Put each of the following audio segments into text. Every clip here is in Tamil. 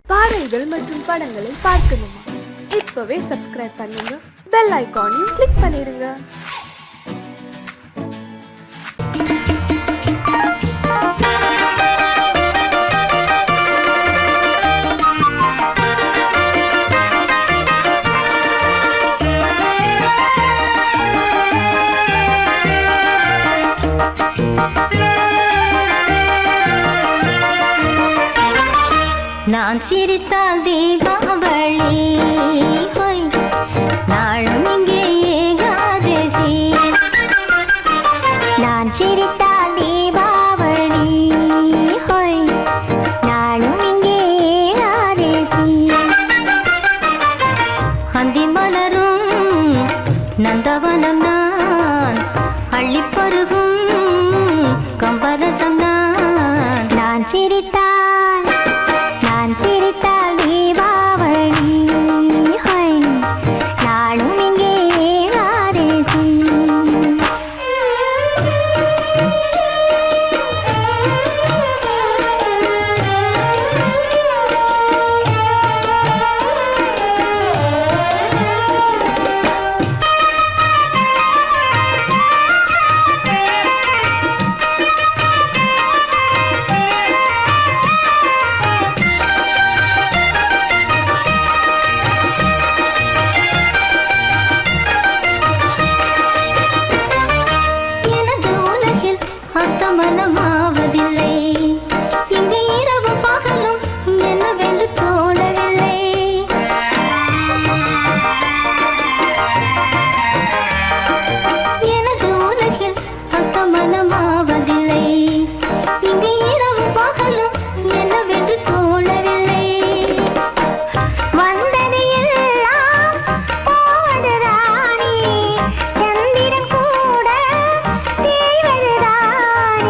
பாடல்கள் மற்றும் படங்களை பார்க்கணுமா? இப்பவே சப்ஸ்கிரைப் பண்ணுங்க, பெல் ஐகானையும் கிளிக் பண்ணிருங்க. நான் சிரித்தால் தீபாவளி, நாளும் இங்கே ஏகாதசி. நான் சிரித்தால் தீபாவளி, நாளும் இங்கே ஏகாதசி. அந்தி மலரும் நந்தவனம் நான், அள்ளிப்பருகும் கம்பரசம் நான். நான் சிரித்தால் தீபாவளி, நாளும் இங்கே ஏகாதசி. மனமாவதில்லை, இங்கு இரவு பகலும் என்னவென்று தோணவில்லை. எனது உலகில் அர்த்தமனமாவதில்லை, இங்கு இரவு பகலும் என்னவென்று தோணவில்லை. வந்தது எல்லாம் போவது ராணி, சந்திரன் கூட தேய்வதுதான்.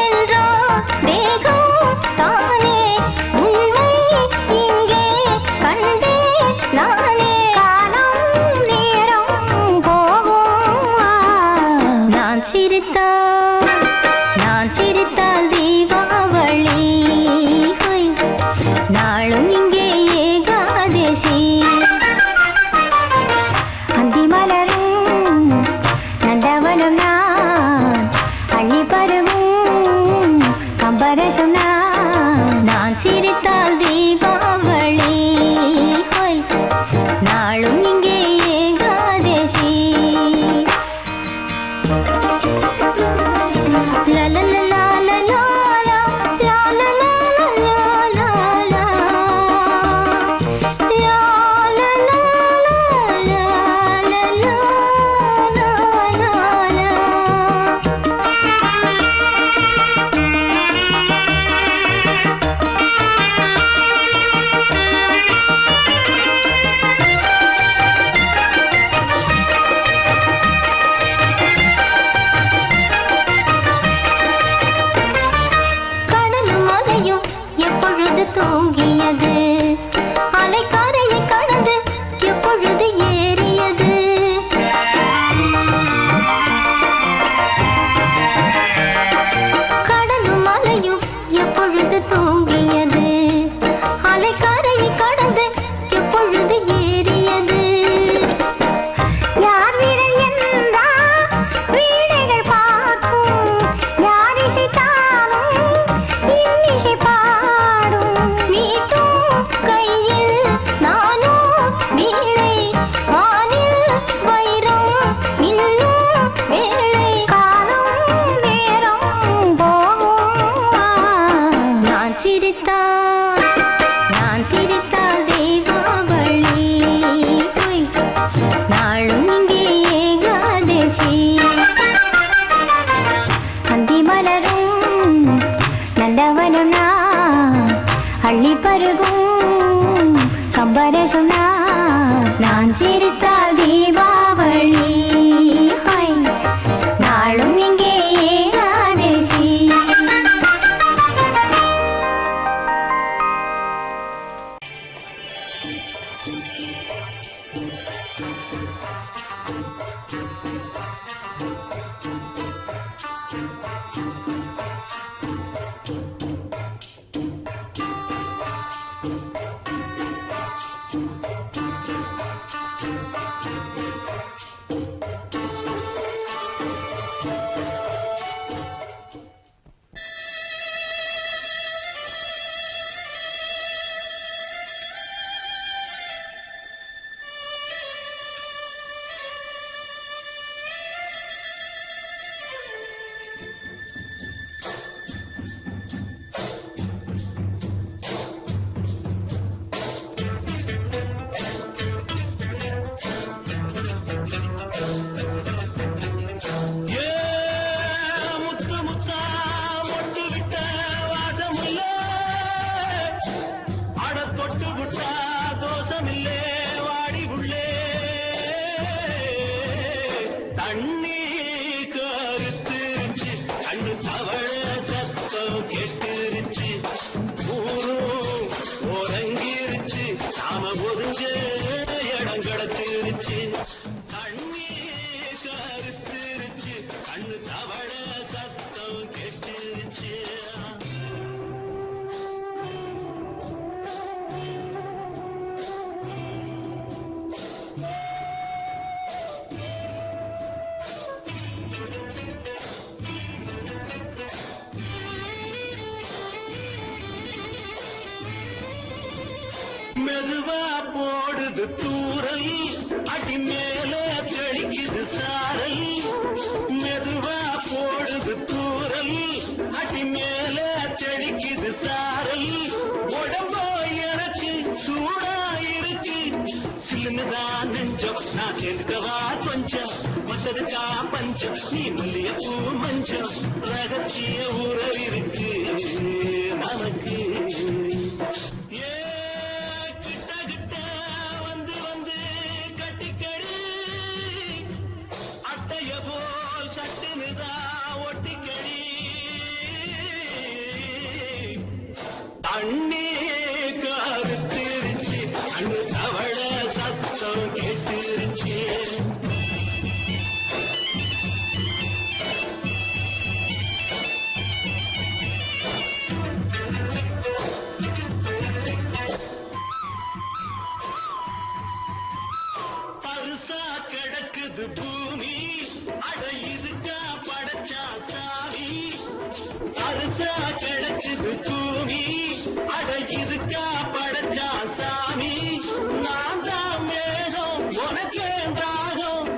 என்றோ தேகம் தானே உண்மை இங்கே கண்டே நானே. காலம் நேரம் போகும், நான் சிரித்தால் தீபாவளி, நாளும் இங்கே ஏகாதசி. அந்தி மலரும் நந்தவனம் நான், அள்ளி பருவும் கம்பரசம் நான். நான் சிரித்தால் தீபாவளி, நாளும் இங்கே ஏகாதசி. தூங்கியது அலைக்காரையை கடந்து எப்பொழுது ஏறியது. கடலும் மலையும் எப்பொழுது தூங்கியது, அலைக்காரையை கடந்து எப்பொழுது ஏறியது. யார் வீரர் என்றால் வீணைகள் பார்க்கும், யார் இசைத்தாலும் இன்னிசை பாடும். மீட்டும் கையில் நானோ வீணை, வானில் வைரம் இன்னும் வேளை. காலம் நேரம் போகும், நான் சிரித்தால் தீபாவளி, நாளும் இங்கே ஏகாதசி. அந்தி மலரும் நந்தவனம் நான், அள்ளி பருகும் கம்பரசம் நான். நான் சிரித்தால் தீபாவளி, நாளும் இங்கே ஏகாதசி. மெதுவா போடுது தூரல் அடி மேலே தெளிக்குது சாரல் மெதுவா போடுது தூரல் அடி மேலே தெளிக்குது சாரல் உடம்போ எனக்கு சூடா இருக்கு சில்லுதான் நெஞ்சம் நான் சேர்ந்துக்கவா கொஞ்சம் மத்ததுக்கா பஞ்சம் நீ மல்லிய பூ மஞ்சம் ரகசிய உறவிருக்கு நமக்கு அண்ணே கருத்திருச்சு அண்ணு தவள சத்தம் கேட்டுருச்சு பருசா கிடக்குது பூமி அட இதுக்கா படைச்சா சாமி பருசா கிடக்குது பூமி அட இதுக்கா படைச்சா சாமி நான் தான் மேகம் உனக்கே தாகம்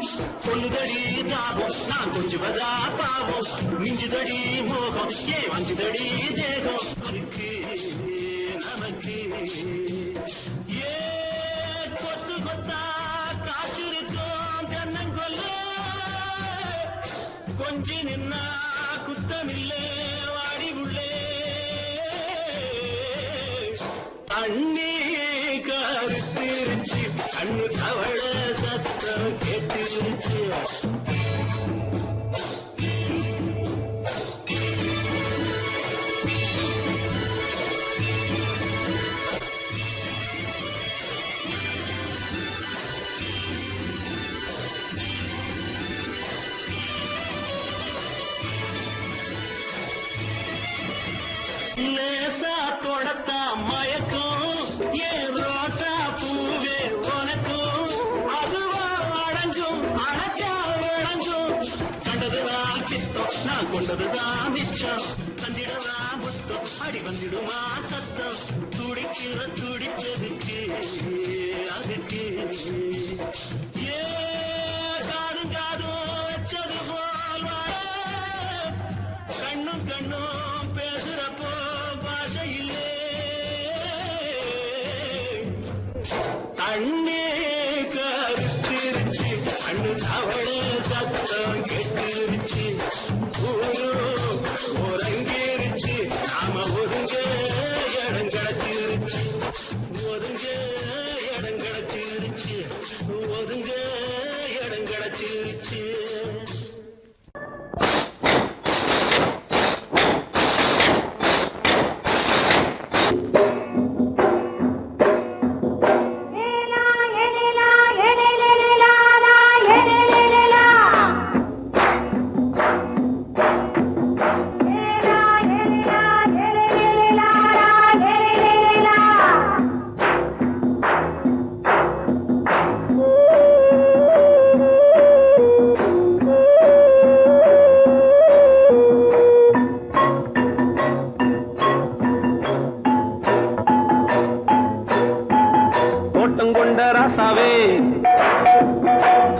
சொல்லுதடி தாபம் நான் கொஞ்சுவதா பாவம் மிஞ்சுதடி மோகம் ஏ வஞ்சுதடி தேகம் அதுக்கு நமக்கு ஏ கொத்து கொத்தா காற்றிருக்கோம் தென்னங்கொல்ல கொஞ்சி நின்னா குத்தமில்லே வாடி உள்ளே அண்ணே கருத்திருச்சு அண்ணு தவள சத்தம் கேட்டுருச்சு லேசா தொடத்தா மயக்கும் ஏன் ரோசா பூவே உனக்கும் அதுவா அடைஞ்சும் அடைச்சா விளைஞ்சும் கண்டதுதான் பித்தம் நான் கொண்டதுதான் மிச்சம் தந்திடவா முத்தம் அடி வந்திடுமா சத்தம் துடிக்கிற துடிப்பதுக்கு அதுக்கு ஏ காதும் காதும் வச்சது போல் கண்ணும் கண்ணும் பேசுறப்போ பாஷை இல்லே அண்ணே கருத்திருச்சு அண்ணு தவள சத்தம் கெட்டுருச்சு ஒருங்கிருச்சு நாம ஒருங்க இடம் கிடைச்சிருச்சு ஒருங்க இடம் கிடைச்சிருச்சு ஒருங்க இடம் கிடைச்சிருச்சு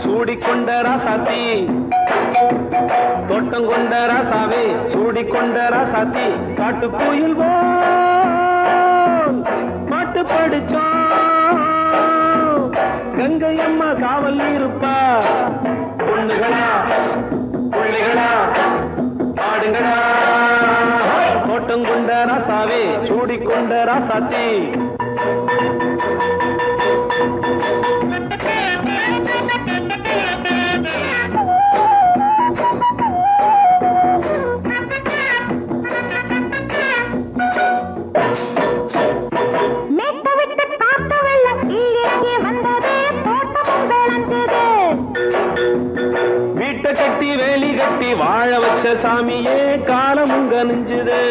சூடிக்கொண்ட ராசாத்தி தோட்டம் கொண்ட ராசாவே சூடிக்கொண்ட ராசாத்தி காட்டு கோயில் பாட்டு படிச்சோம் கங்கை அம்மா காவல் இருப்பா பொண்ணுகளா பிள்ளைகளா பாடுங்களா தோட்டம் கொண்ட ராசாவே சூடிக்கொண்ட ராசாத்தி கட்டி வேலி கட்டி வாழ வச்ச சாமியே காலம் உங்க நெஞ்சுது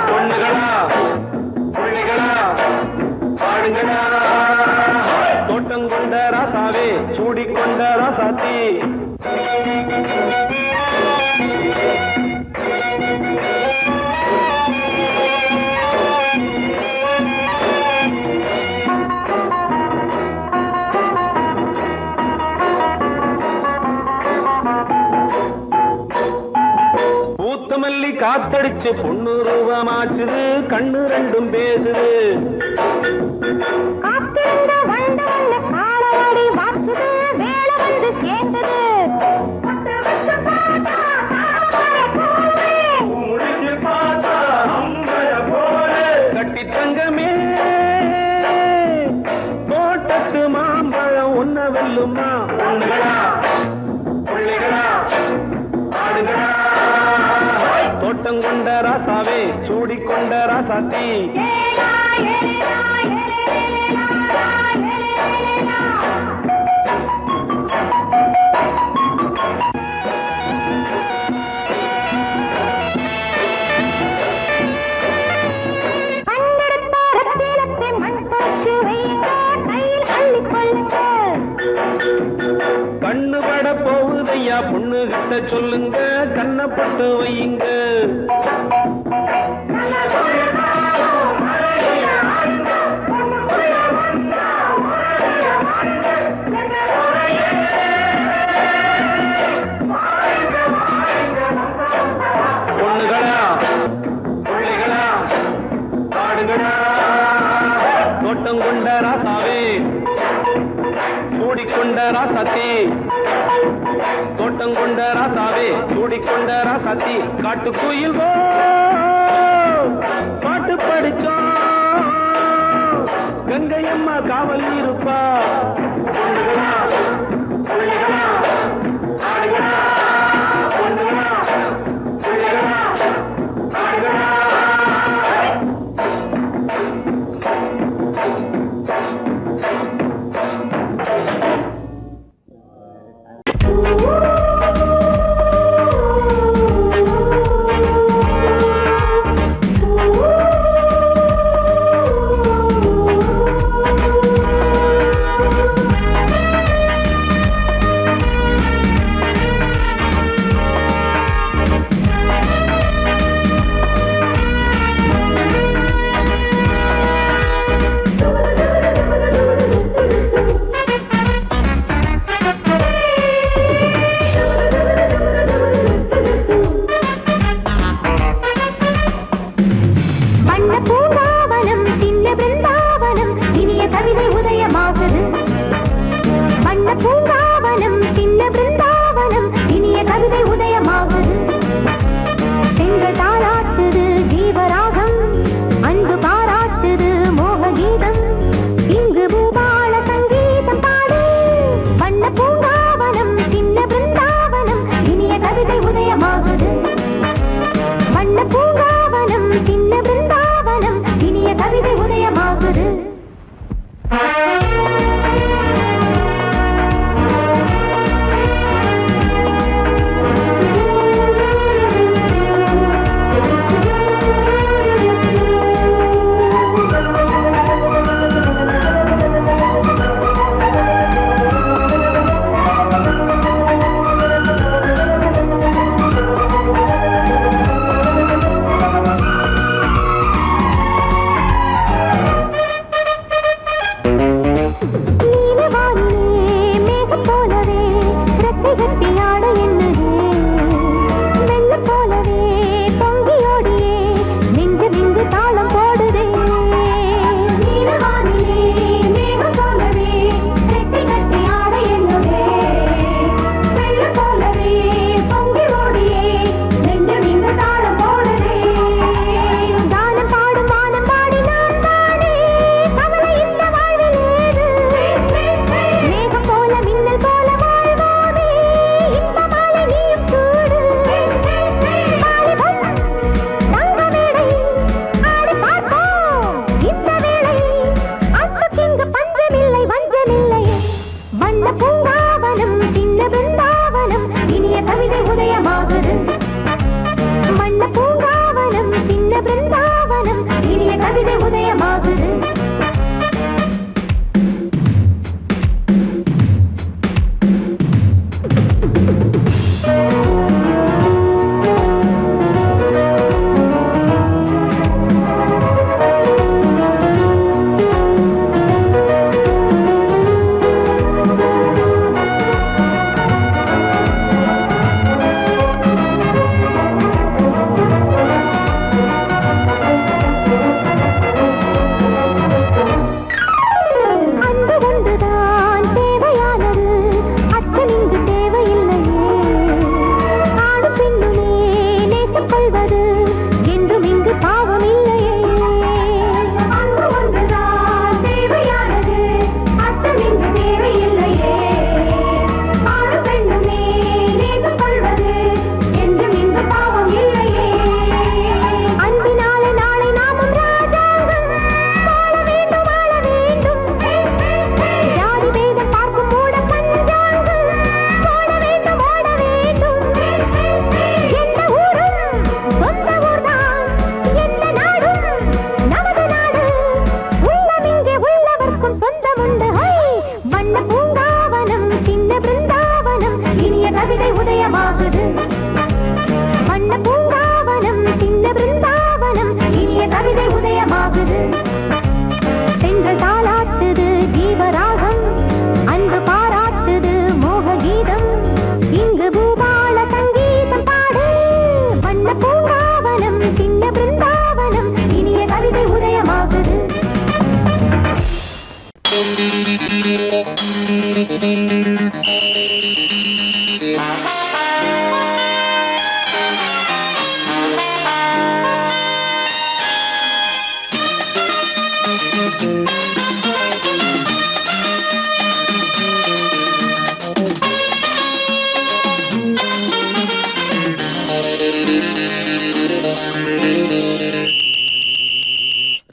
பொண்ணுகளா பிள்ளைகளா பாடுங்களா காத்தடிச்சு பொண்ணு ரூபமாச்சுது கண்ணு ரெண்டும் பேசுது காத்திருந்த வண்டு வந்து காலவாடி வாச்சுது வேலை வந்து சேர்ந்தது கட்டி தங்கமே தோட்டத்து மாம்பழம் ஒன்ன வெல்லுமா பொண்ணுகளா பிள்ளைகளா ஆடுகளா தோட்டம் கொண்ட ராசாவே சூடிக்கொண்ட ராசாத்தி கண்ணு பட போகுதையா பொண்ணு கிட்ட சொல்லுங்க கண்ணப்பட்டு வையுங்க பொண்ணுகளா பிள்ளைகளா ஆடுகளா தோட்டம் கொண்ட ராசாவே சூடிக்கொண்ட ராசாத்தி தோட்டம் கொண்ட ராசாவே சூடிக்கொண்ட ராசாத்தி காட்டுக்குயில் பாட்டு படிச்சோம் கங்கையம்மா காவல் இருப்பா பொண்ணுகளா பிள்ளைகளா ஆடுகளா பொண்ணுகளா பிள்ளைகளா ஆடுகளா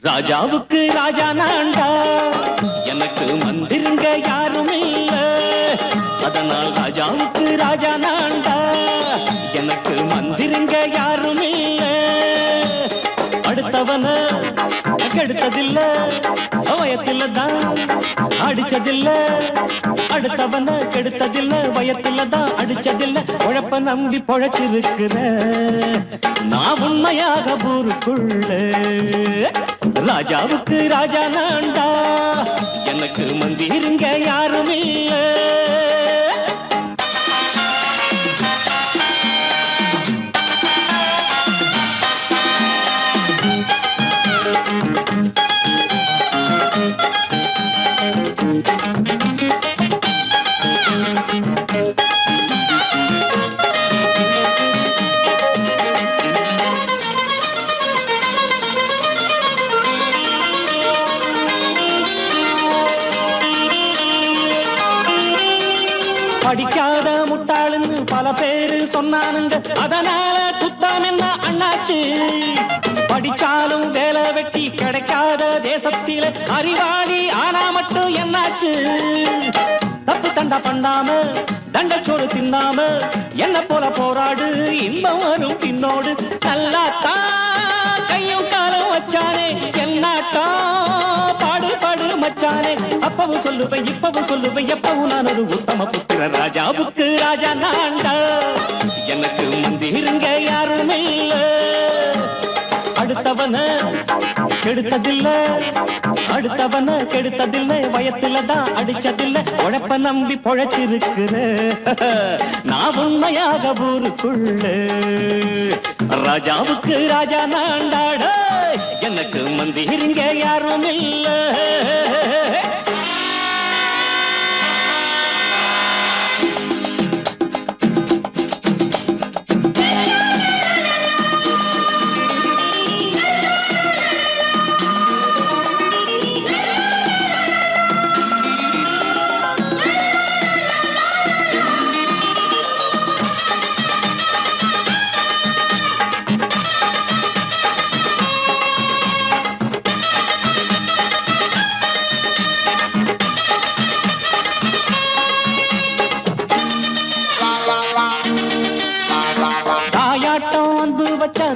ராஜாவுக்கு ராஜா நான்டா, எனக்கு மந்திருங்க யாரும் இல்ல. அதனால் ராஜாவுக்கு ராஜா நான்டா, எனக்கு மந்திருங்க யாரும் இல்ல. அடுத்தவன கெடுத்ததில்ல, வயத்தில தான் அடிச்சதில்ல. அடுத்தவன கெடுத்ததில்ல, வயத்தில தான் அடிச்சதில்ல. உழப்ப நம்பி பொழைச்சிருக்கிற நான் உண்மையாக ஊருக்குள்ள. ராஜாவுக்கு ராஜா நான்டா, எனக்கு மந்திருங்க யாரும் இல்ல. படிக்காத முட்டாளுன்னு பல பேரு சொன்னானுங்க, அதனால குத்தம் என்ன அண்ணாச்சு. படிச்சாலும் வேலை வெட்டி கிடைக்காத தேசத்தில அறிவாளி ஆனா மட்டும் என்னாச்சு. தப்பு தண்டா பண்ணாம தண்டச்சோறு தின்னாம என்ன போல போராடு, இன்பம் வரும் பின்னோடு. நல்லாத்தான் கையும் காலம் வச்சானே, என்னாட்டா பாடு பாடு மச்சானே. அப்பவும் சொல்லுவேன் இப்பவும் சொல்லுவேன், எப்பவும் நான் ஒரு உத்தம புத்திர. ராஜாவுக்கு ராஜா நான்டா, எனக்கு மந்திருங்க யாரும் இல்ல. அடுத்தவன கெடுத்ததில்ல, அடுத்தவன கெடுத்ததில்லை, வயத்தில தான் அடிச்சதில்லை. உழைப்ப நம்பி பொழைச்சிருக்கிற நான் உண்மையாக ஊருக்குள்ள. ராஜாவுக்கு ராஜா நான்டாட, எனக்கு மந்திருங்க யாரும் இல்ல.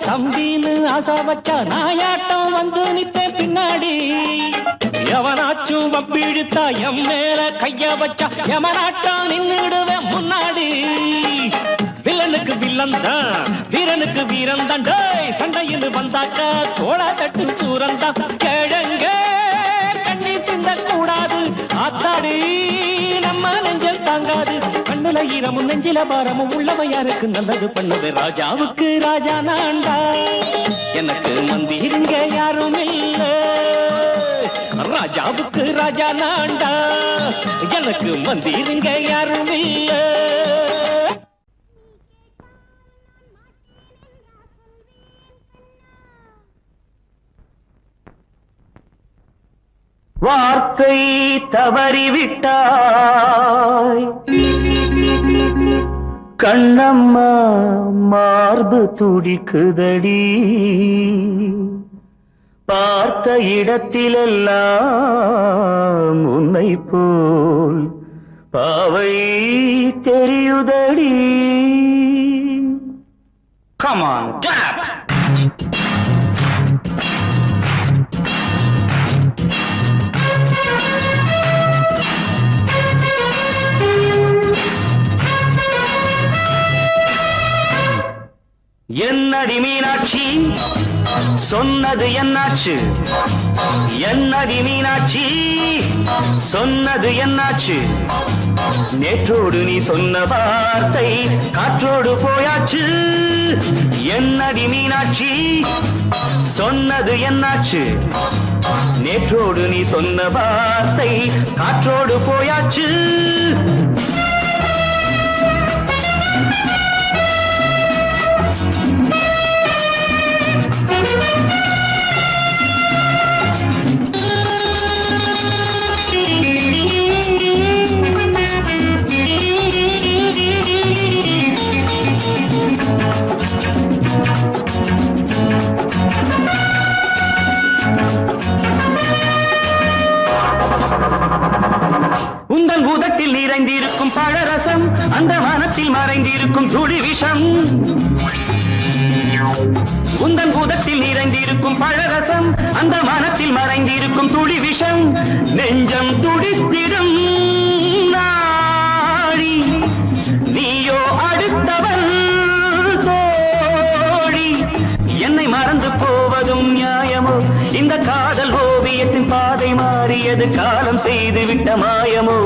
தம்பின்னு ஆசா வச்சா நாயாட்டம் வந்து நிப்பேன் பின்னாடி. எவனாச்சும் வப்பிழுத்தா எம் மேல கைய வச்சா எவனாட்டம் நின்னுடுவேன் முன்னாடி. வில்லனுக்கு வில்லன் தான், வீரனுக்கு வீரன் தான். சண்டையில் வந்தாக்கா தோளா தட்டு சூரன் தான். கிழங்க கண்ணி சிந்த கூடாது, ஆத்தாடி நம்ம நெஞ்சல் தாங்காது. கண்ணுல ஈரமும் நெஞ்சில பாரமும் உள்ளவ யாருக்கு நல்லது பண்ணது. ராஜாவுக்கு ராஜா நான்டா, எனக்கு மந்திருங்க யாரும் இல்ல. ராஜாவுக்கு ராஜா நான்டா, எனக்கு மந்திருங்க யாரும் இல்ல. வார்த்தை தவறிவிட்டாய் கண்ணம்மா, மார்பு துடிக்குதடி. பார்த்த இடத்திலெல்லாம் உன்னை போல் பாவை தெரியுதடி. Come on, clap! என்னடி மீனாட்சி சொன்னது என்னாச்சு? என்னடி மீனாட்சி சொன்னது என்னாச்சு? நேற்றோடு நீ சொன்ன வார்த்தை காற்றோடு போயாச்சு. என்னடி மீனாட்சி சொன்னது என்னாச்சு? நேற்றோடு நீ சொன்ன வார்த்தை காற்றோடு போயாச்சு. உந்தன் உதட்டில் நிறைந்திருக்கும் பழரசம், அந்த மனத்தில் மறைந்திருக்கும் துளி விஷம். உந்தன் உதட்டில் நிறைந்திருக்கும் பழரசம், அந்த மனத்தில் மறைந்திருக்கும் துளி விஷம். நெஞ்சம் துடித்திடும் நாடி, நீயோ அடுத்தவன் தோழி. என்னை மறந்து போவதும் நியாயமோ? இந்த காதல் ஓவியத்தின் பாதை மாறியது, காலம் செய்து விட்ட மாயமோ?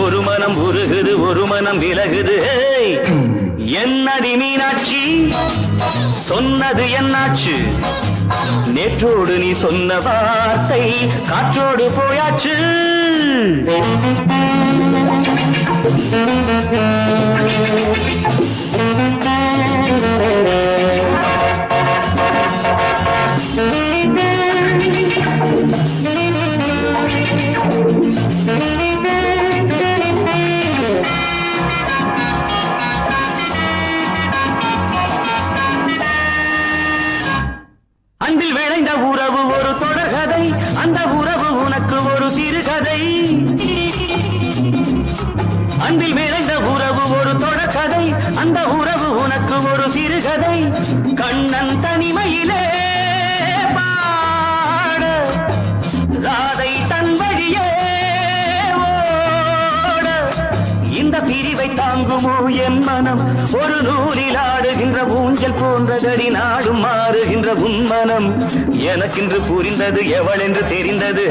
ஒரு மனம் உருகுது, ஒரு மனம் விலகுது. என்னடி மீனாட்சி, சொன்னது என்னாச்சு? நேற்றோடு நீ சொன்ன வார்த்தை காற்றோடு போயாச்சு. அன்பில் விளைந்த உறவு ஒரு தொடர்கதை, அந்த உறவு உனக்கு ஒரு சிறுகதை. அன்பில் விளைந்த உறவு ஒரு தொடர்கதை, அந்த உறவு உனக்கு ஒரு சிறுகதை. கண்ணன் தனிமையிலே பாட, ராதை தன் வழியே ஓட. இந்த பிரிவை தாங்குமோ என் மனம்? ஒரு நூலில் ஆடுகின்ற ஊஞ்சல் போன்றதடி, நாடும் மாறுகின்ற உன்மனம். எனக்கென்று புரிந்தது எவள் என்று தெரிந்தது.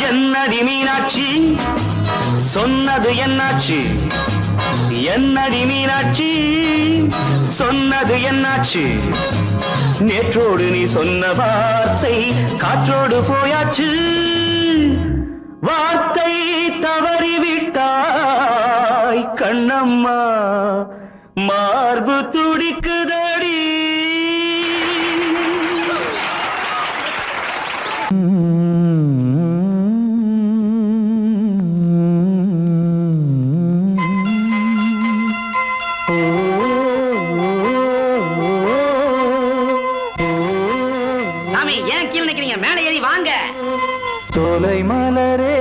என்னடி மீனாட்சி, சொன்னது என்னாச்சு? என்னடி மீனாட்சி, சொன்னது என்னாச்சு? நேற்றோடு நீ சொன்ன வார்த்தை காற்றோடு போயாச்சு. வார்த்தை தவறிவிட்டாய் கண்ணம்மா, மார்பு துடிக்குதடி. ஏன் கீழே நிக்கிறீங்க? மேலே ஏறி வாங்க. சோலை மலரே,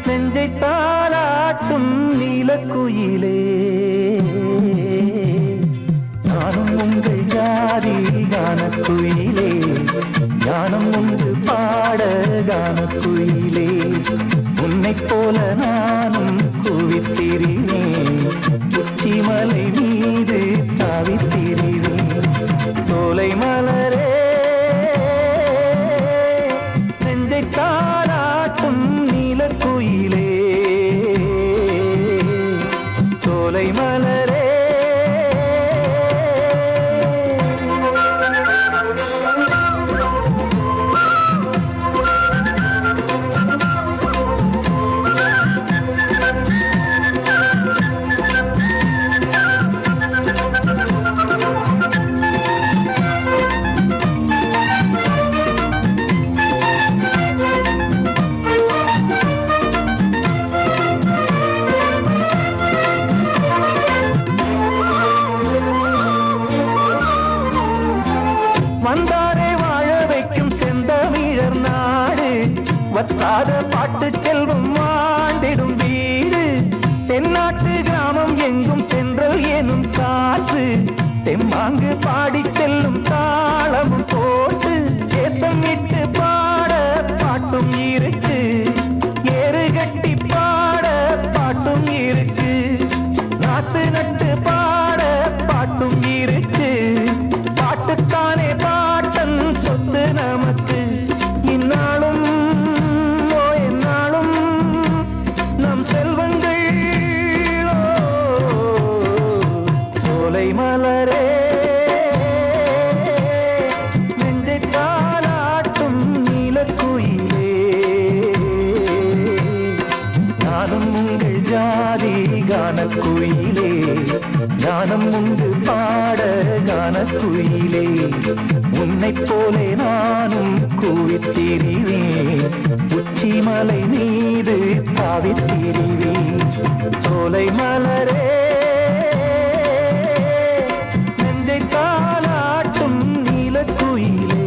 நெஞ்சை தாளாட்டும் நீலக்குயிலே, நானும் உங்கள் ஜாதி கானக்குயிலே, ஞானம் ஒன்று பாட கானக்குயிலே. உன்னைப் போல நானும் குவித்திரினேன், உச்சிமலை மீது தாவித்திரினேன். சோலை மலரே, நெஞ்சை தாளாட்டும் நீலக்குயிலே, சோலை மலரே. வந்தாரே வாழ வைக்கும் செந்தமிழர் நாடு, வத்தாத பாட்டு செல்வம் வாழ்ந்திடும் வீடு. தென்னாட்டு கிராமம் எங்கும் தென்றல் எனும் காற்று, தெம்மாங்கு பாடி செல்லும் தாளமும் போட்டு. ஏத்தம் இட்டு பாட பாட்டும் இருக்கு, ஏறு கட்டி பாட பாட்டும் இருக்கு, நாத்து நட்டு பாட பாட்டும் இருக்கு. பாட்டுத்தானே பாட்டன் சொத்து நம கானக்குயிலே ஞானம் உண்டு பாட கானக்குயிலே உன்னைப் போலே நானும் கூவித்திரிவேன் உச்சிமலை மீது தாவித்திரிவேன் சோலை மலரே நெஞ்சை தாலாட்டும் நீலக்குயிலே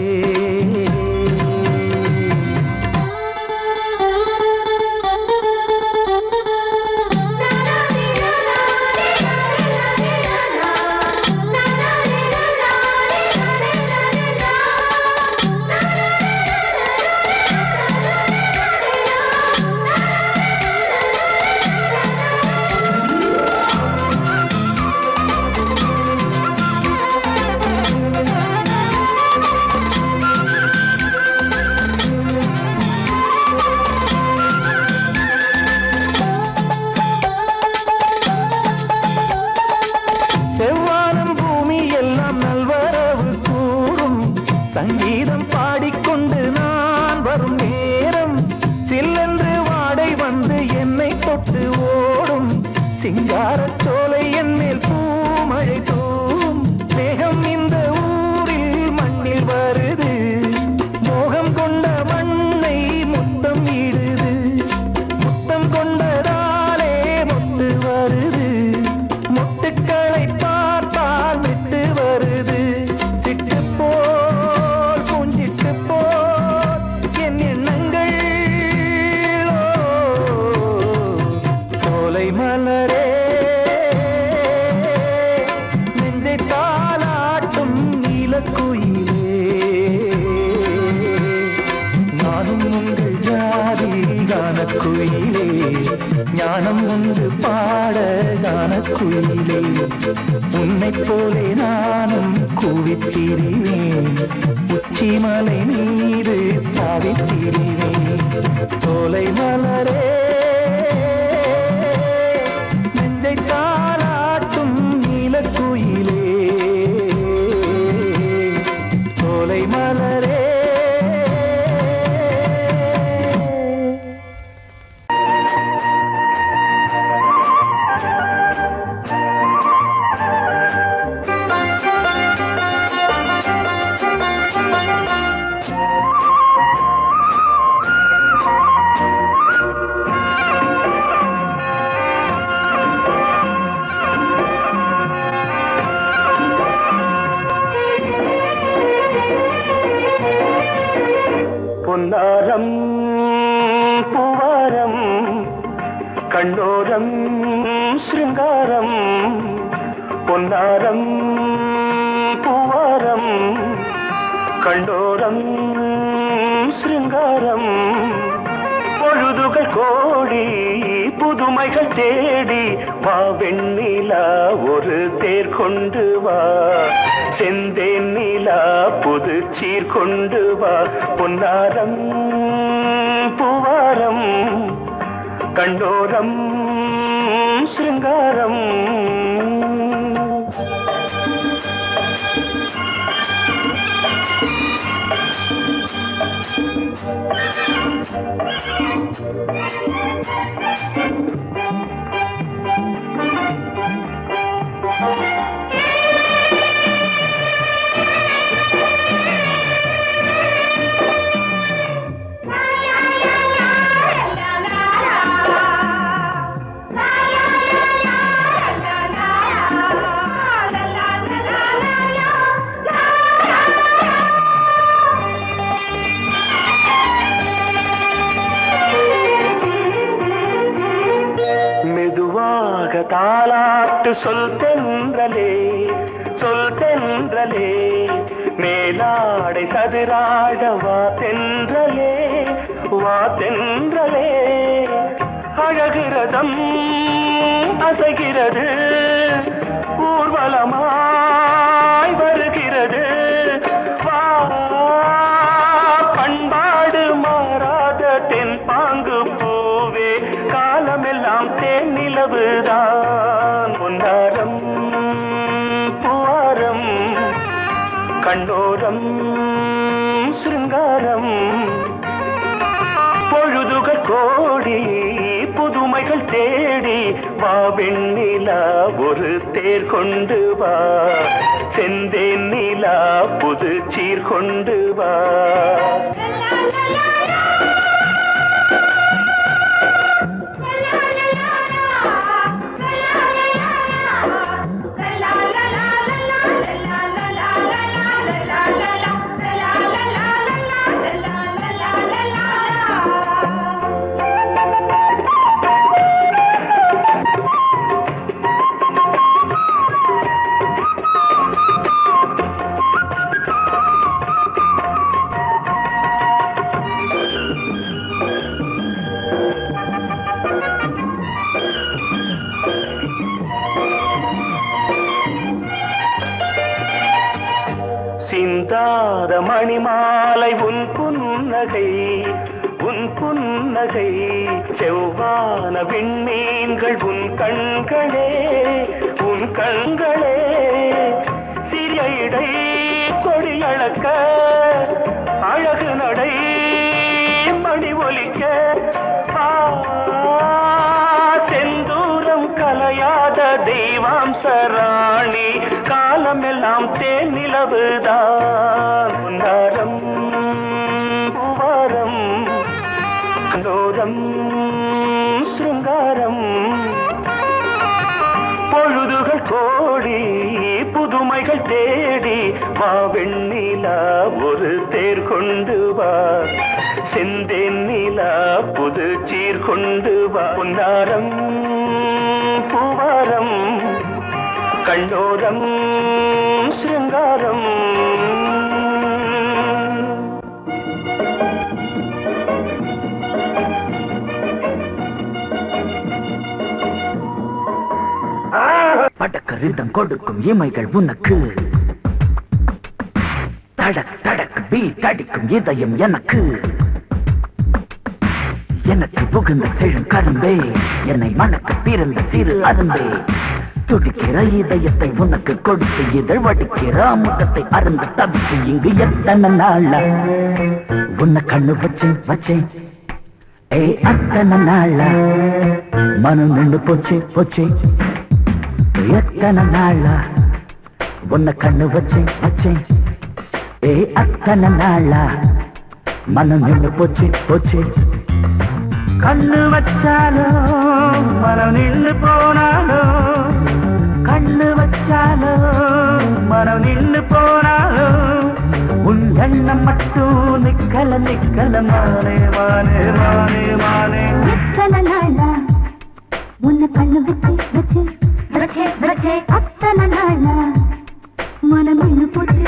செவ்வானம் பூமி எல்லாம் நல்வரவு கூறும் சங்கீதம் பாடிக்கொண்டு நான் வரும் நேரம் சில்லென்று வாடை வந்து என்னை தொட்டு ஓடும் சிங்காரச் சோலை என் மேல் பூமழை தூவும் மேகம் இந்த ஊரில் மண்ணில் வருது மோகம் கொண்ட மண்ணை முத்தம் இடுது முத்தம் கொண்டதாலே முத்து வருது முத்துக்களை பார்த்தால் விட்டு வருது சிட்டு போல் பூஞ்சிட்டு போல் என் எண்ணங்கள் சோலை மலரே நெஞ்சை தாலாட்டும் நீலக்குயிலே நானும் உண்டு ஜாதி கானக்குயிலே ஞானம் உண்டு பாட கானக்குயிலே உன்னைப் போலே நானும் கூவித்திரிவேன் உச்சிமலை மீது தாவித்திரிவேன் சோலை மலரே நெஞ்சை தாலாட்டும் நீலக்குயிலே சோலை மலரே பொன்னாரம் பூவாரம் கண்ணோரம் சிருங்காரம் பொன்னாரம் பூவாரம் கண்ணோரம் சிருங்காரம் பொழுதுகள் கோடி புதுமைகள் தேடி வா வெண்ணிலா ஒரு தேர் கொண்டு வா செந்தேன் நிலா புது சீர் கொண்டு வா பொன்னாரம் பூவாரம் கண்டோரம் சிருங்காரம் தாலாட்டு சொல் தென்றலே மேலாடை சதுராட வா தென்றலே அழகிறதம் அசைகிறது ஊர்வலமாய் வருகிறது வா பண்பாடு மாறாத தென் பாங்கு பூவே காலமெல்லாம் தேன் நிலவுதான் பொன்னாரம் பூவாரம் கண்ணோரம் சிருங்காரம் பொழுது பொழுதுகள் கோடி புதுமைகள் தேடி வா வெண்ணிலா ஒரு தேர் கொண்டு வா செந்தேன் நிலா புது சீர் கொண்டு வா சிந்தாத மணிமாலை உன் புன்னகை செவ்வான விண்மீன்கள் உன் கண்களே சிறிய இடை கொடியளக்க அழகு நடை மணி ஒலிக்க செந்தூரம் கலையாத தெய்வாம்சராணி காலமெல்லாம் தேன் நிலவுதான் உன்னாரம் பூவாரம் கண்டோரம் சிருங்காரம் பொழுதுகள் கோடி புதுமைகள் தேடி வா வெண்ணிலா ஒரு தேர் கொண்டு வா செந்தேன் நிலா புது சீர் கொண்டு வா பொன்னாரம் பூவாரம் கண்டோரம் சிருங்காரம் படக்கரிதம் கொடுக்கும் இமைகள் உனக்கு தடக் தடக் பீட் அடிக்கும் இதயம் எனக்கு புகுந்த செழும் கரும்பே என்னை மணக்க பிறந்த சிறு அரும்பே துடிக்கிற இதயத்தை உனக்கு கொடுத்து இதழ் வடிக்கிற முகத்தை அருந்த தவித்து இங்கு எத்தனை நாளா உன்னை கண்ணு வச்சேன் ஏ அத்தனை நாளா மனம் நின்று போச்சு எத்தனை நாளா உன்னை கண்ணு வச்சேன் ஏ அத்தனை நாளா மனம் நின்று போச்சு கண்ணு வச்சாலும் மனம் நின்று போனாலும் கண்ணு வச்சாலும் மனம் நின்று போனாலும் உன் எண்ணம் மட்டும் நிக்கல மானே எத்தனை நாளா உன்னை கண்ணு வச்சே அத்தனை நாளா மனம் நின்று போச்சு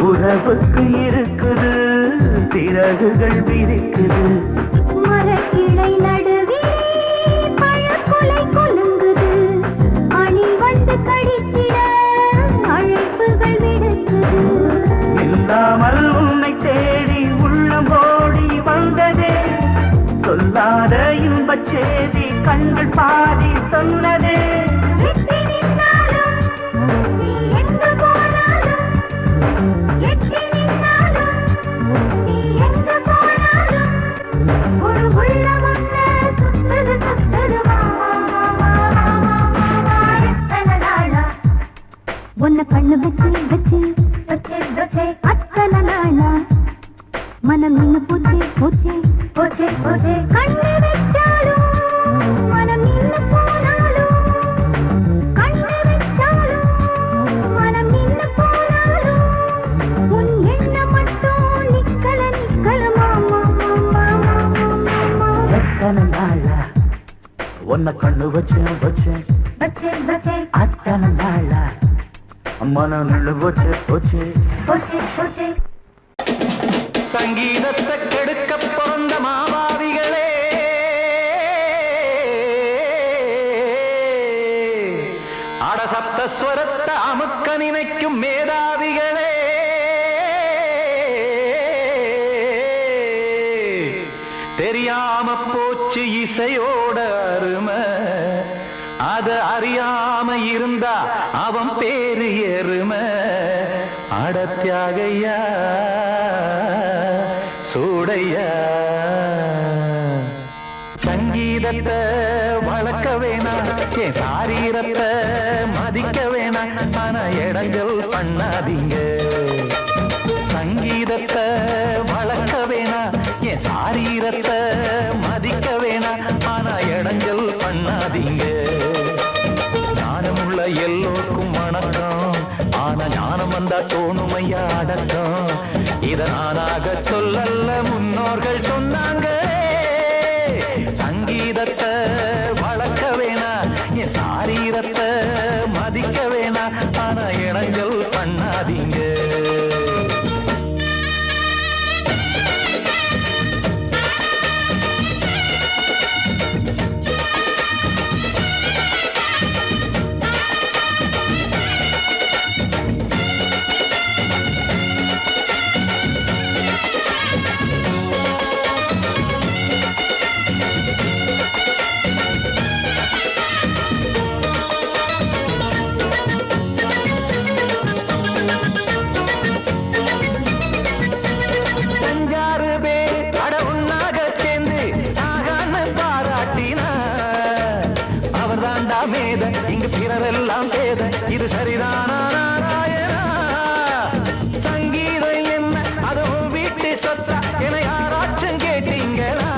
உறவுக்கு இருக்குது சிறகுகள் விரிக்குது மரக்கிளை நடுவே பழக்குலை கொலுங்குது அணி வந்து கடித்திட அழைப்புகள் விடுக்குது இல்லாமல் உன்னை தேடி உள்ளம் ஓடி வந்ததே சொல்லாத இன்பச் செய்தி கண்கள் பாடி சொன்னதே உன்னை கண்ணு வச்சு அத்தனை நாளா மனம் நின்னு போச்சு கண்ணு வச்சாலும் மனம் நின்னு போனாலும் கண்ணு வச்சாலும் மனம் நின்னு போனாலும் உன் எண்ணம் மட்டும் நிக்கல மாமா எத்தனை நாளா உன்னை கண்ணு வச்சு அத்தனை நாளா மனம் நின்று போச்சு சங்கீதத்தை கெடுக்க பிறந்த மாபாவிகளே, அடசப்தஸ்வரத்தை அமுக்க நினைக்கும் மேதாவிகளே, தெரியாம போச்சு இசையோட அருமை, அத அறியாம இருந்தா அவன் பேரு எருமை. அடத்தியாகையா சூடையா, சங்கீதத்தை வளர்க்க வேணாம், என் சாரீரத்தை மதிக்க வேணாம், ஆனா இடங்கள் பண்ணாதீங்க. சங்கீதத்தை வளர்க்க வேணாம், என் சாரீரத்தை மதிக்க வேணாம், ஆனா இடங்கள் பண்ணாதீங்க. ஞானமுள்ள எல்லோருக்கும் வணக்கம், ஆனா ஞானம் வந்தா தோணுமையா அடக்கம். இத நானாக சொல்லல்ல, முன்னோர்கள் சொன்னாங்க. சங்கீதத்தை வளர்க்க வேணா, என் சாரீரத்தை மதிக்க வேணா, ஆனா இடங்கள் பண்ணாதீங்க. இங்கு பிறரெல்லாம் பேத, இது சரிதானா நாராயணா? சங்கீதம் என்ன அதோ வீட்டு சொத்தா என யாராச்சும் கேட்டீங்களா?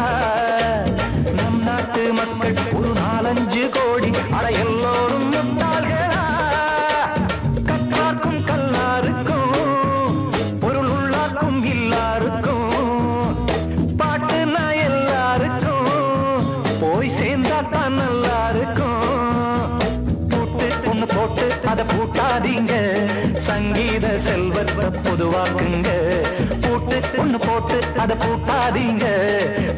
நம் நாட்டு மக்கள் ஒரு 4-5 கோடி, அட எல்லோரும் முட்டாள்களா? கற்றார்க்கும் கல்லாருக்கும் பொருள் உள்ளார்க்கும் இல்லாருக்கும், பாட்டுனா எல்லாருக்கும் போய் சேர்ந்தா தான் நல்லா இருக்கும். போட்டு அதை பூட்டாதீங்க, சங்கீத செல்வத்தை பொதுவாக்குங்க. பூட்டு ஒண்ணு போட்டு அதை பூட்டாதீங்க,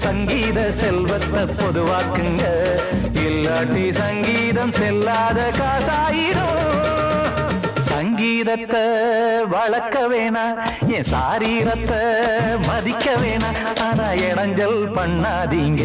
சங்கீத செல்வத்தை பொதுவாக்குங்க. இல்லாட்டி சங்கீதம் செல்லாத காசாயிரும். சங்கீதத்தை வளர்க்க வேணா, என் சாரீரத்தை மதிக்க வேணா, ஆனா இடைஞ்சல் பண்ணாதீங்க.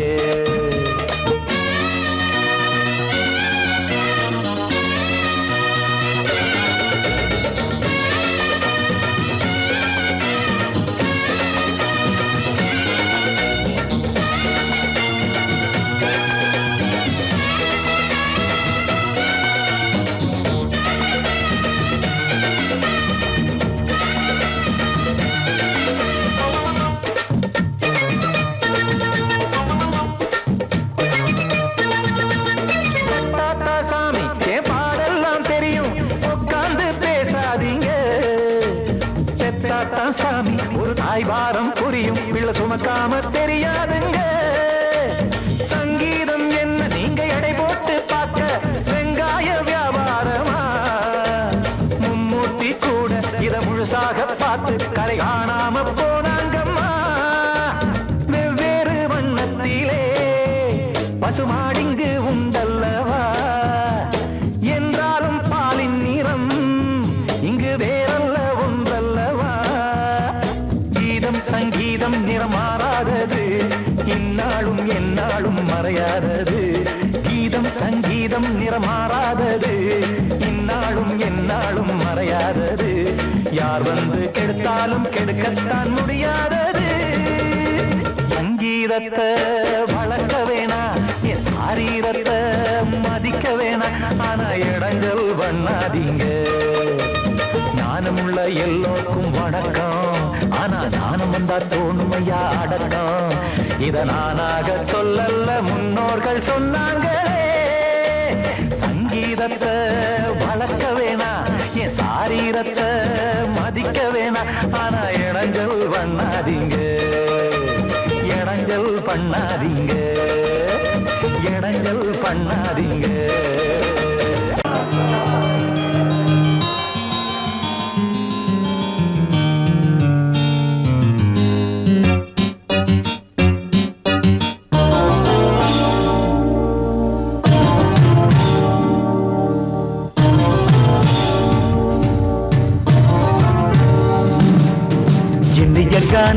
சாமி ஒரு தாய் வாரம் புரியும், பிள்ளை சுமக்காம தெரியாதுங்க. சங்கீதம் என்ன நீங்க எடை போட்டு பார்க்க வெங்காய வியாபாரமா? மும்மூர்த்தி கூட இத முழுசாக பார்த்து கரை காணாம போனாங்கம்மா. வெவ்வேறு வண்ணத்திலே பசுமாடிங்கு உண்டல்லவா, என்றாலும் பாலின் நிறம் இங்கு வேறல்ல ஒன்றல்லவா. சங்கீதம் நிறமாறாதது, இந்நாளும் எந்நாளும் மறையாதது. கீதம் சங்கீதம் நிறமாறாதது, இந்நாளும் எந்நாளும் மறையாதது. யார் வந்து கெடுத்தாலும் கெடுக்கத்தான் முடியாதது. சங்கீதத்தை வளர்க்க வேணா, என் சாரீரத்தை மதிக்க வேணா, ஆனா இடங்கள் பண்ணாதீங்க. ஞானமுள்ள எல்லோருக்கும் வணக்கம், ஆனா ஞானம் வந்தா தோணுமையா அடக்கம். இத நானாக சொல்லல்ல, முன்னோர்கள் சொன்னாங்களே. சங்கீதத்தை வளர்க்க வேணா, என் சாரீரத்தை மதிக்க வேணா, ஆனா இடங்கள் பண்ணாதீங்க. இடங்கள் பண்ணாதீங்க, இடங்கள் பண்ணாதீங்க.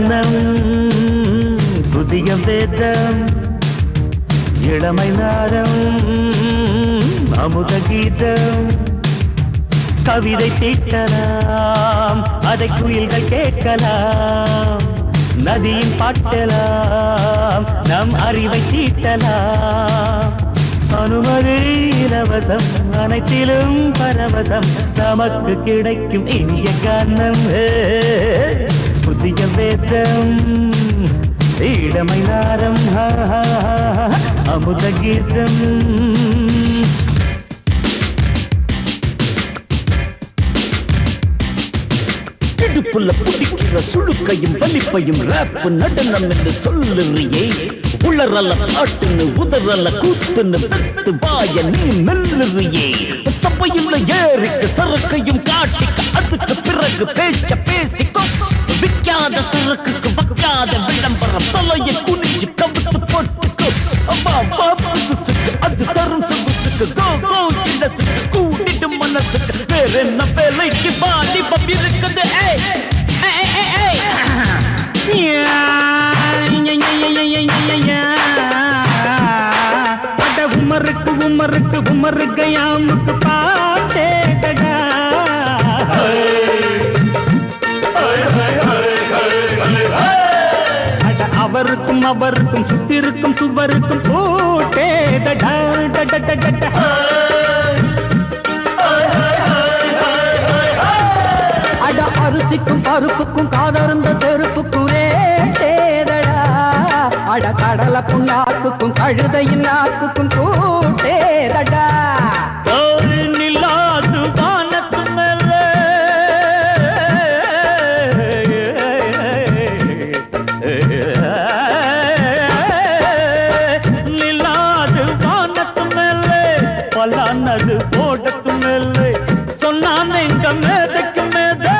கானம் புதிய வேதம் இளமை நாதம் அமுத கீதம் கவிதை தீட்டலாம் அதை குயில்கள் கேட்கலாம் நதியின் பாட்டலாம் நம் அறிவை தீட்டலாம் அனுமதி இலவசம் அனைத்திலும் பரவசம் நமக்கு கிடைக்கும் இனிய கானம் புதிய வேதம் இளமை நாரம் அமுத கீதம் இடுப்புள்ள பிடிக்கிற சுழுக்கையும் வலிப்பையும் ரேப்பு நடனம் என்று சொல்லுறியே உளறல பாட்டுன்னு உதறல கூத்துன்னு வெத்து வாய நீ மெல்லுறியே சபையுள்ள ஏறிக்கு சரக்கையும் காட்டிக்க அதுக்கு பிறகு பேச்ச பேசிக்கோ விற்காத சரக்குக்கு வைக்காத விளம்பரம் தலையை குனிஞ்சு கவிட்டு போட்டுக்கோ அது தரும் சொகுசுக்கு கூட்டிட்டு மனசுக்கு வேற என்ன வேலைக்கு வாலிபம் இருக்குது உமருக்கு உமருக்கு உமருக்கு யாமுக்கு பாட்டேடா அவருக்கும் அவருக்கும் சுத்திருக்கும் சுவருக்கும் போட்டேடா அட அரிசிக்கும் பருப்புக்கும் காதருந்த செருப்புக்கும் ரேடா அட கடலை புண்ணாக்குக்கும் கழுதையின் நாக்குக்கும் கூட்டேடா நில்லாது வானத்து மேலே நில்லாது வானத்து மேலே பலானது போடத்து மேலே சொன்னான் எங்க மேதைக்கு மேதை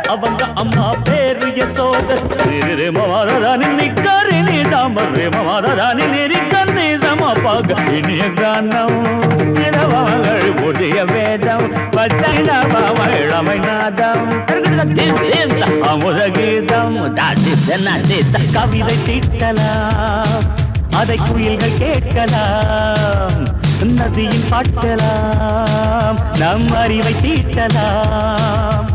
அவங்க அம்மா பேரு யசோத மாதாராணி நிக்காரி நீ தாம மாதாராணி நெறிக்கண்ணி சமப்பாக இனிய கானம் இரவங்கள் புதிய வேதம் பச்சை இளமை நாதம் அமுத கீதம் கவிதை தீட்டலாம் அதை குயில்கள் கேட்கலாம் நதியின் பாட்டலாம் நம் அறிவை தீட்டலாம்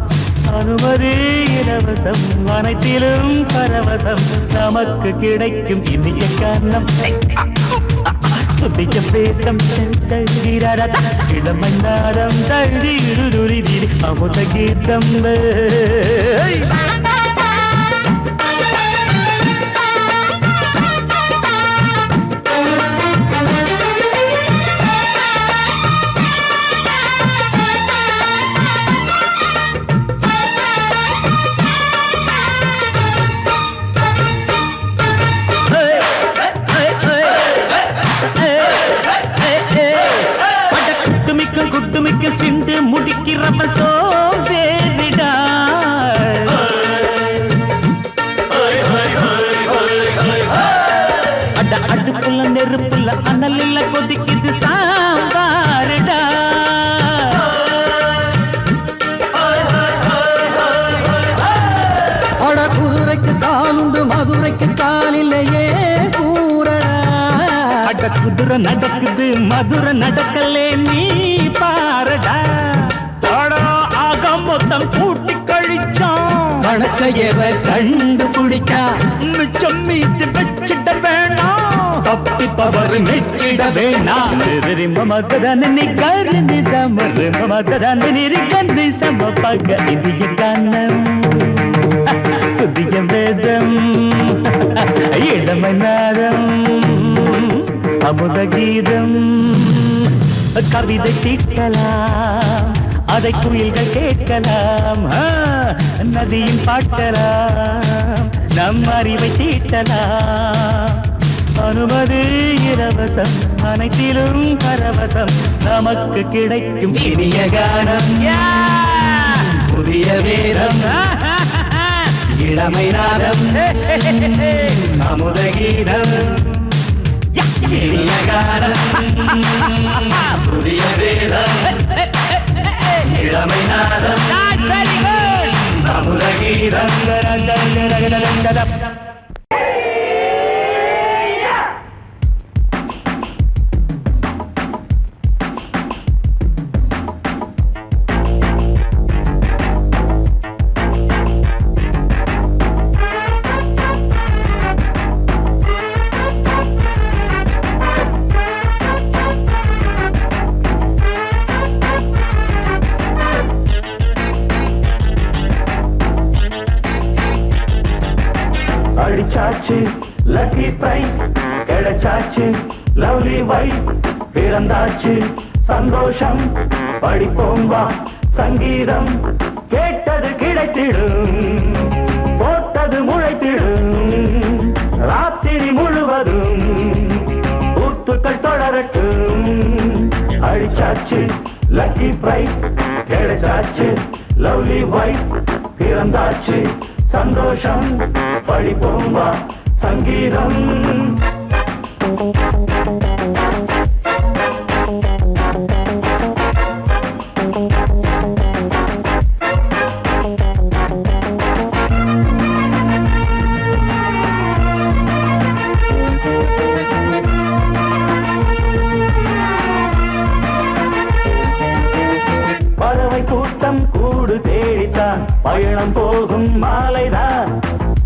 அனுமதி இலவசம் அனைத்திலும் பரவசம் நமக்கு கிடைக்கும் இனிய காரணம் புதிய வேதம் இளமை நாரம் தழுதி அமுத கீதம் குட்டுமிக்க சிண்டு முடிக்கிறப்ப சோதேரிடா அட அடுப்புல நெருப்புல அனலில் கொதிக்குது சாம்பாருடா அட குதிரைக்கு காலுண்டு மதுரைக்கு காலிலேயே கூறடா அட குதிரை நடக்குது மதுரை நடக்கலே நீ பாரடா ஆக மொத்தம் கூட்டி கழிச்சான் கணக்கையவ கண்டுபிடிச்சா மிச்சம் மீது வச்சிட வேணாம் தப்பி பவர் மெச்சிட வேணாம் மமதன நீ கருணி தமரு மமதன நீரி கந்தி சமப்பக இந்திய கானம் புதிய வேதம் இளமை நாதம் அமுத கீதம் கவிதை தீட்டலாம் அதை குயில்கள் கேட்கலாம் நதியின் பாட்டலாம் நம் அறிவை தீட்டலாம் அனுமதி இலவசம் அனைத்திலும் பரவசம் நமக்கு கிடைக்கும் இனிய கானம் புதிய வேதம் இளமை நாதம் அமுத கீதம் இனிய கானம் புதிய வேதம் இளமை நாதம் சமுரகி ரங்க ரங்க ரங்க ரங்க ரங்க. அடிச்சாச்சு லக்கி பிரைஸ் கிடைச்சாச்சு லவ்லி வைஃப் பிறந்தாச்சு சந்தோஷம் படிப்போம் வா சங்கீதம் கேட்டது கிடைத்திடும் போட்டது முளைத்திடும் ராத்திரி முழுவதும் ஊத்துக்கள் தொடரட்டும் அடிச்சாச்சு லக்கி பிரைஸ் கிடைச்சாச்சு லவ்லி வைஃப் பிறந்தாச்சு சந்தோஷம் படிப்போம் வா சங்கீதம் பறவை கூட்டம் கூடு தேடித்தான் பயணம் போகும் மாலைதான்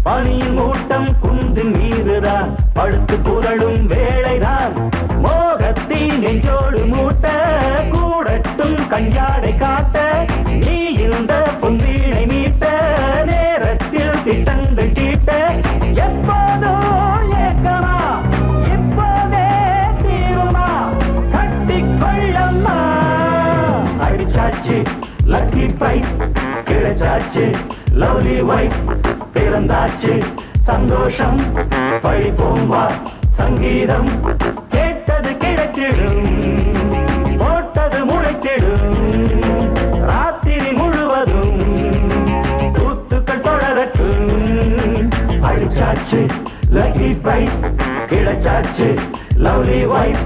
பனியின் மூட்டம் குந்தின் மீதுதான் படுத்து புரளும் வேளைதான் மோகத்தின் நெஞ்சோடு மூட்ட கூடட்டும் கஞ்சாடை காட்ட நீ இருந்த பொன்வீணை மீட்ட நேரத்தில் திட்டங்கள் தீட்ட எப்போதோ ஏக்கமா இப்போதே தீருமா கட்டிக்கொள்ளம்மா அடிச்சாச்சு லக்கி பிரைஸ் கிடைச்சாச்சு லவ்லி வைஃப் பிறந்தாச்சு சந்தோஷம் படிப்போம் வா சங்கீதம் கேட்டது கிடைத்திடும் போட்டது முளைத்திடும் ராத்திரி முழுவதும் ஊத்துக்கள் தொடரட்டும் அடிச்சாச்சு லக்கி பிரைஸ் கிடைச்சாச்சு லவ்லி வைஃப்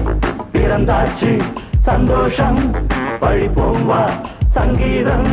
பிறந்தாச்சு சந்தோஷம் படிப்போம் வா சங்கீதம்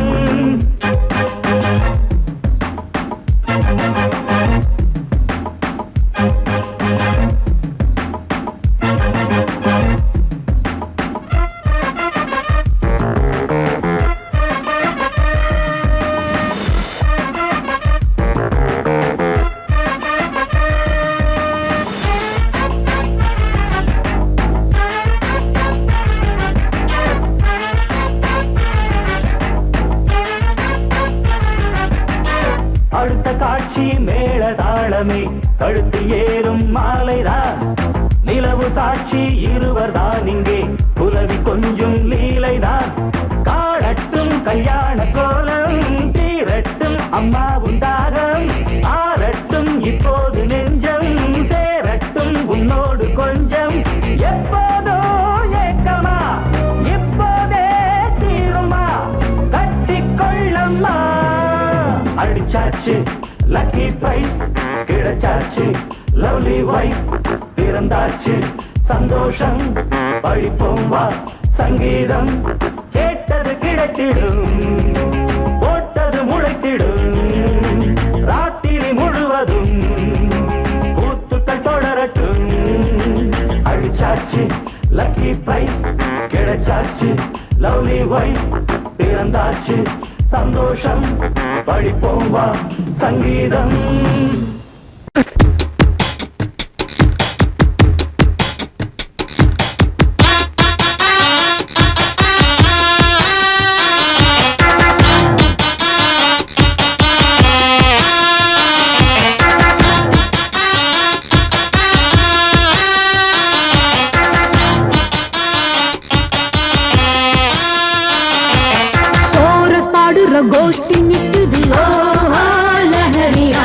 அடுத்த காட்சி மேளதாளமே கழுத்து ஏறும் மாலைதான் நிலவு சாட்சி இருவர் தான் இங்கே புலவி கொஞ்சம் லீலைதான் காணட்டும் கல்யாண கோலம் தீரட்டும் அம்மா உண்டாகம் ஆரட்டும் இப்போது நெஞ்சம் சேரட்டும் உன்னோடு கொஞ்சம் எப்போதோ ஏக்கமா இப்போதே தீருமா கட்டிக்கொள்ளம்மா அடிச்சாச்சு லக்கி பிரைஸ் கிடைச்சாச்சு லவ்லி வைஃப் பிறந்தாச்சு சந்தோஷம் படிப்போம் வா சங்கீதம் கேட்டது கிடைத்திடும் போட்டது முளைத்திடும் ராத்திரி முழுவதும் ஊத்துக்கள் தொடரட்டும் அடிச்சாச்சு லக்கி பிரைஸ் கிடைச்சாச்சு லவ்லி வைஃப் பிறந்தாச்சு சந்தோஷம் படிப்போம் வா சங்கீதம் கோஷ்டி நிக்குது லஹரியா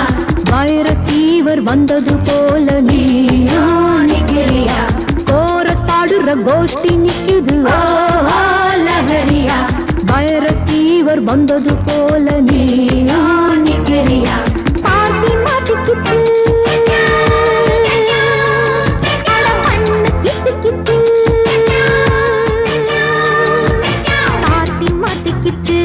வைரஸ் ஃபீவர் வந்தது போல நீயா நிக்கிறியா கோரஸ் பாடுற கோஷ்டி நிக்குது லஹரியா வைரஸ் ஃபீவர் வந்தது போல நீயா நிக்கிறியா பாட்டி மாட்டிக்கிட்டு பாட்டி மாட்டிக்கிட்டு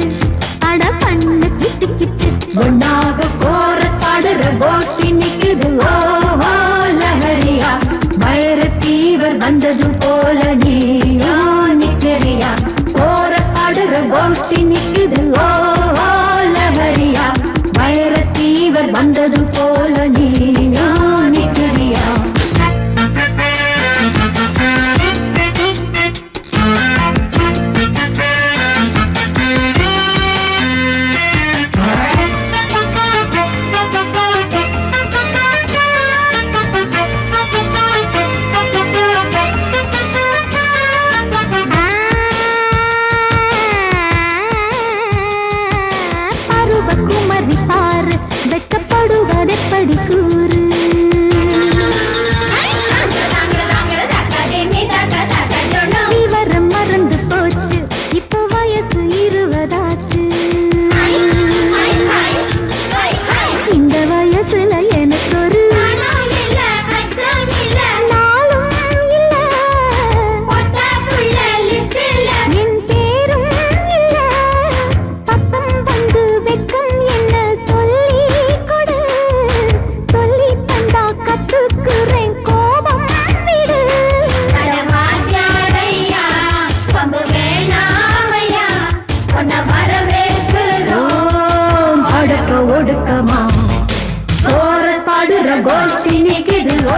கோஷ்டி நிக்குது ஓ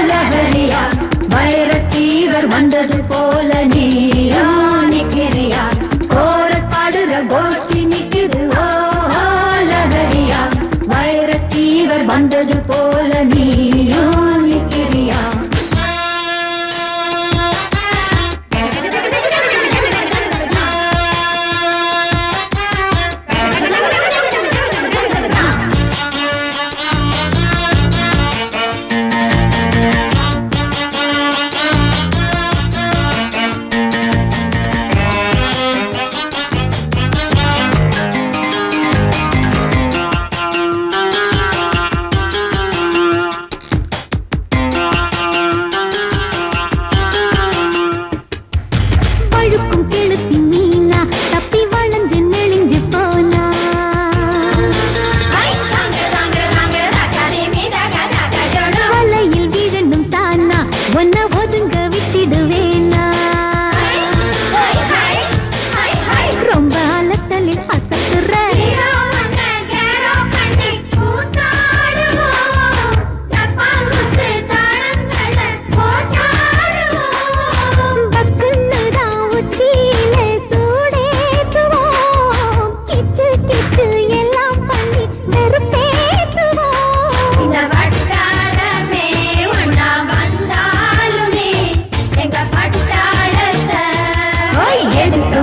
லஹரியா வைரஸ் ஃபீவர் வந்தது போல நீயா நிக்கிறியா கோரஸ் பாடுற கோஷ்டி நிக்குது ஓ லஹரியா வைரஸ் ஃபீவர் வந்தது போல நீயா நிக்கிறியா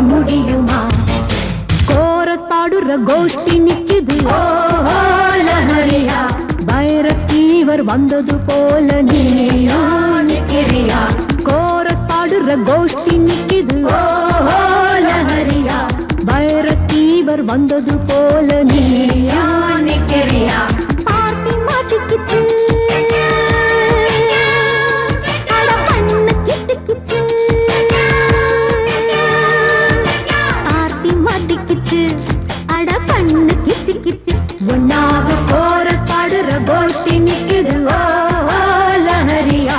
முடியுமா கோரஸ் பாடுற கோஷ்டி நிக்குது ஓ லஹரியா வைரஸ் ஃபீவர் வந்தது போல நீயா நிக்கிறியா கோரஸ் பாடுற கோஷ்டி நிக்குது ஓ லஹரியா வைரஸ் ஃபீவர் வந்தது போல நீயா நிக்கிறியா பார்ட்டி மாட்டிக்கிச்சு அட பண்ணு கிச்சு கிச்சு அட பண்ணு கிச்சு கிச்சு ஒன்னாக கோரஸ் பாடுற கோஷ்டி நிக்குது ஓ லஹரியா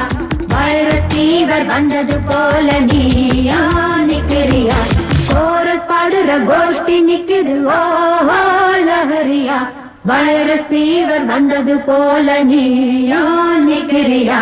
வைரஸ் ஃபீவர் வந்தது போல நீயா நிக்கிறியா கோரஸ் பாடுற கோஷ்டி நிக்குது ஓ லஹரியா வைரஸ் ஃபீவர் வந்தது போல நீயா நிக்கிறியா